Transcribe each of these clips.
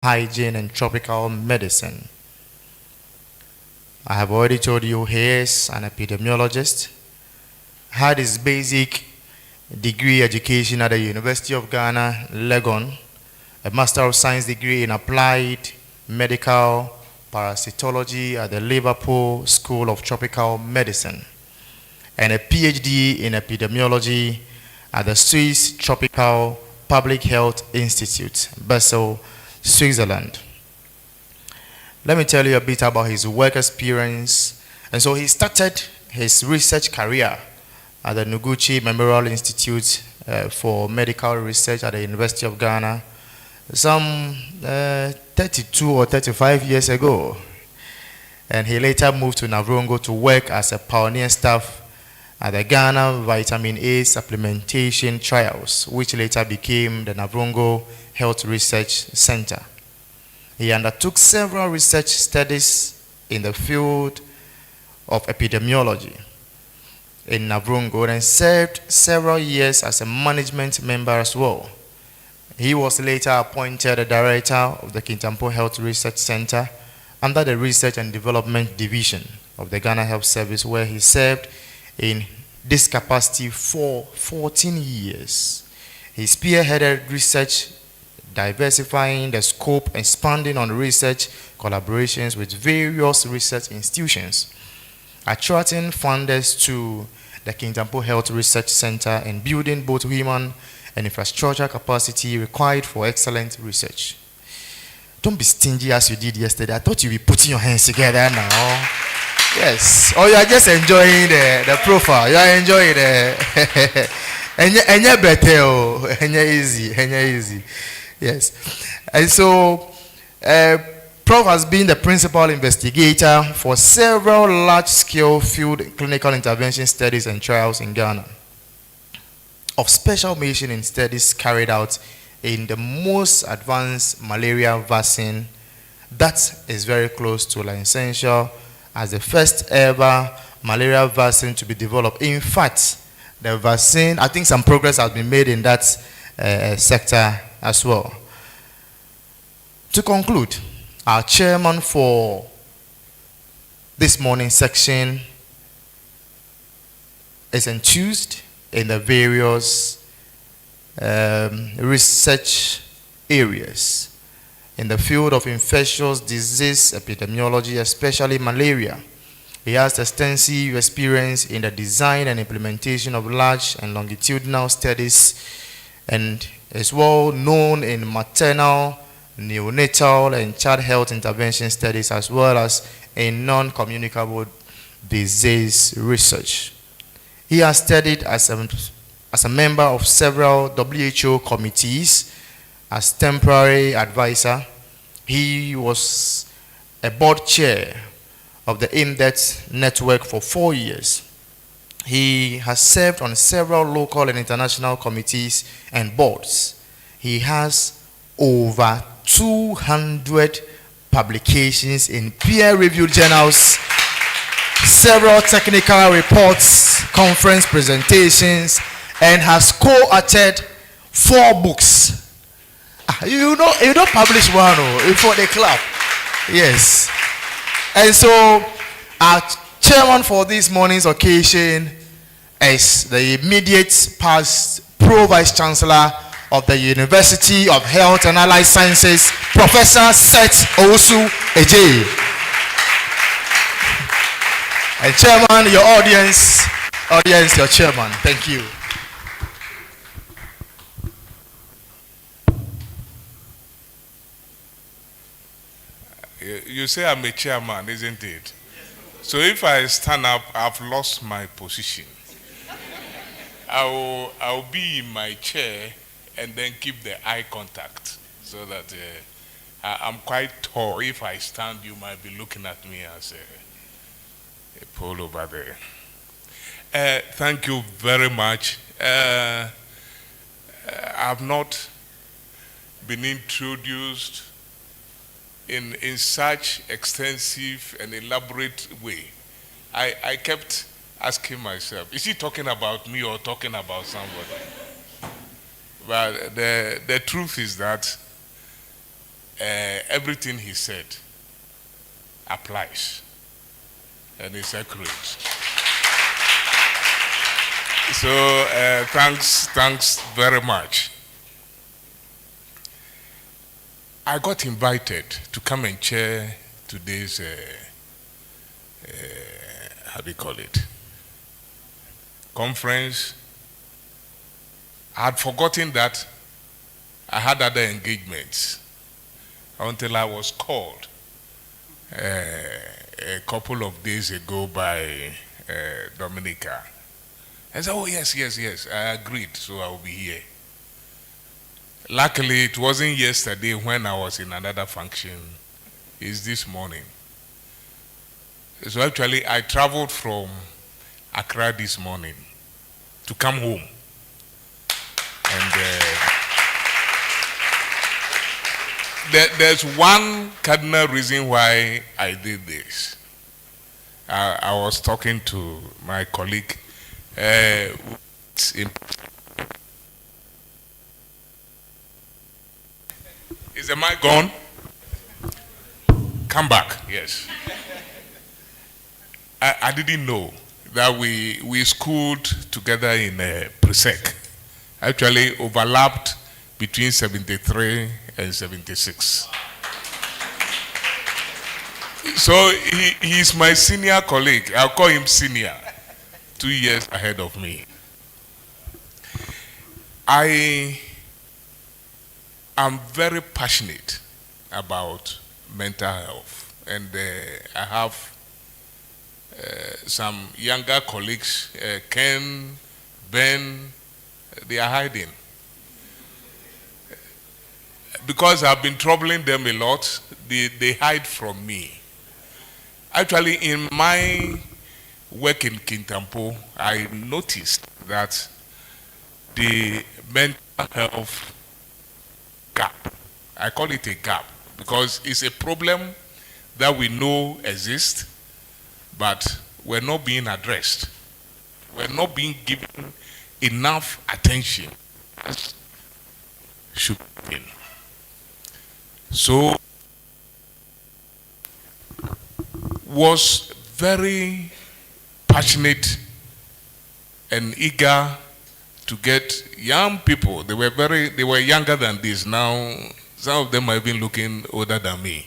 hygiene and tropical medicine. I have already told you he is an epidemiologist, had his basic degree education at the University of Ghana, Legon, a Master of Science degree in Applied Medical Parasitology at the Liverpool School of Tropical Medicine, and a PhD in epidemiology at the Swiss Tropical Public Health Institute, Basel, Switzerland. Let me tell you a bit about his work experience. And so he started his research career at the Noguchi Memorial Institute for Medical Research at the University of Ghana some 32 or 35 years ago. And he later moved to Navrongo to work as a pioneer staff at the Ghana Vitamin A Supplementation Trials, which later became the Navrongo Health Research Center. He undertook several research studies in the field of epidemiology in Navrongo and served several years as a management member as well. He was later appointed the director of the Kintampo Health Research Center under the Research and Development Division of the Ghana Health Service, where he served in this capacity for 14 years. He spearheaded research, diversifying the scope, expanding on research collaborations with various research institutions, attracting funders to the Kintampo Health Research Center and building both human and infrastructure capacity required for excellent research. Don't be stingy as you did yesterday. I thought you'd be putting your hands together now. Yes. Or you are just enjoying the profile. You are enjoying the and you're better, and you're easy. Yes. And so Prof has been the principal investigator for several large-scale field clinical intervention studies and trials in Ghana. Of special mention in studies carried out in the most advanced malaria vaccine that is very close to licensure as the first ever malaria vaccine to be developed. In fact, the vaccine, I think some progress has been made in that sector as well. To conclude, our chairman for this morning section is enthused in the various research areas in the field of infectious disease epidemiology, especially malaria. He has extensive experience in the design and implementation of large and longitudinal studies and is well known in maternal, neonatal, and child health intervention studies, as well as in non-communicable disease research. He has studied as a member of several WHO committees, as temporary advisor. He was a board chair of the IMDET network for 4 years. He has served on several local and international committees and boards. He has over 200 publications in peer-reviewed journals, several technical reports, conference presentations, and has co-authored 4 books. You don't publish one for the club. Yes. And so our chairman for this morning's occasion is the immediate past Pro-Vice Chancellor of the University of Health and Allied Sciences, Professor Seth Owusu Eje. And chairman, your audience, your chairman. Thank you. You say I'm a chairman, isn't it? So if I stand up, I've lost my position. I'll be in my chair and then keep the eye contact so that I'm quite tall. If I stand, you might be looking at me as a pole over there. Thank you very much. I've not been introduced in such extensive and elaborate way. I kept asking myself, is he talking about me or talking about somebody? But the truth is that everything he said applies and is accurate. So thanks very much. I got invited to come and chair today's, how do you call it, conference. I had forgotten that I had other engagements until I was called a couple of days ago by Dominica. I said, oh yes, I agreed, so I will be here. Luckily, it wasn't yesterday when I was in another function. It's this morning. So actually, I traveled from Accra this morning to come home. And there's one cardinal reason why I did this. I was talking to my colleague. Is the mic gone? Come back, yes. I didn't know that we schooled together in Presec. Actually overlapped between 73 and 76. So he's my senior colleague. I'll call him senior, 2 years ahead of me. I am very passionate about mental health, and I have some younger colleagues, Ken, Ben, they are hiding. Because I've been troubling them a lot, they hide from me. Actually, in my work in Kintampo, I noticed that the mental health gap, I call it a gap, because it's a problem that we know exists, but we're not being addressed. We're not being given enough attention as should be. So, was very passionate and eager to get young people. They were younger than this. Now, some of them are even looking older than me.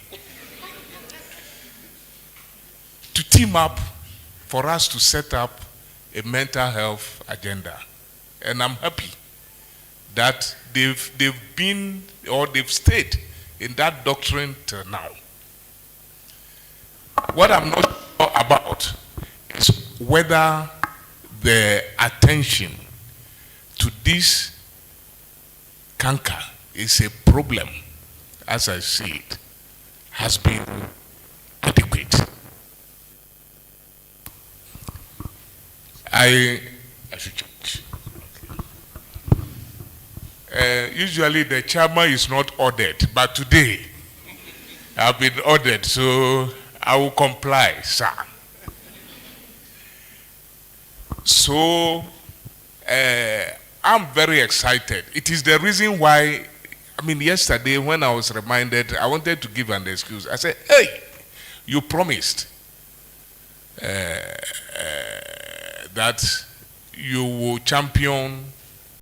To team up for us to set up a mental health agenda. And I'm happy that they've been, or they've stayed in that doctrine till now. What I'm not sure about is whether the attention to this canker is a problem, as I see it, has been adequate. I should change. Usually the chairman is not ordered, but today I've been ordered, so I will comply, sir. So I'm very excited. It is the reason why, yesterday when I was reminded, I wanted to give an excuse. I said, hey, you promised that you will champion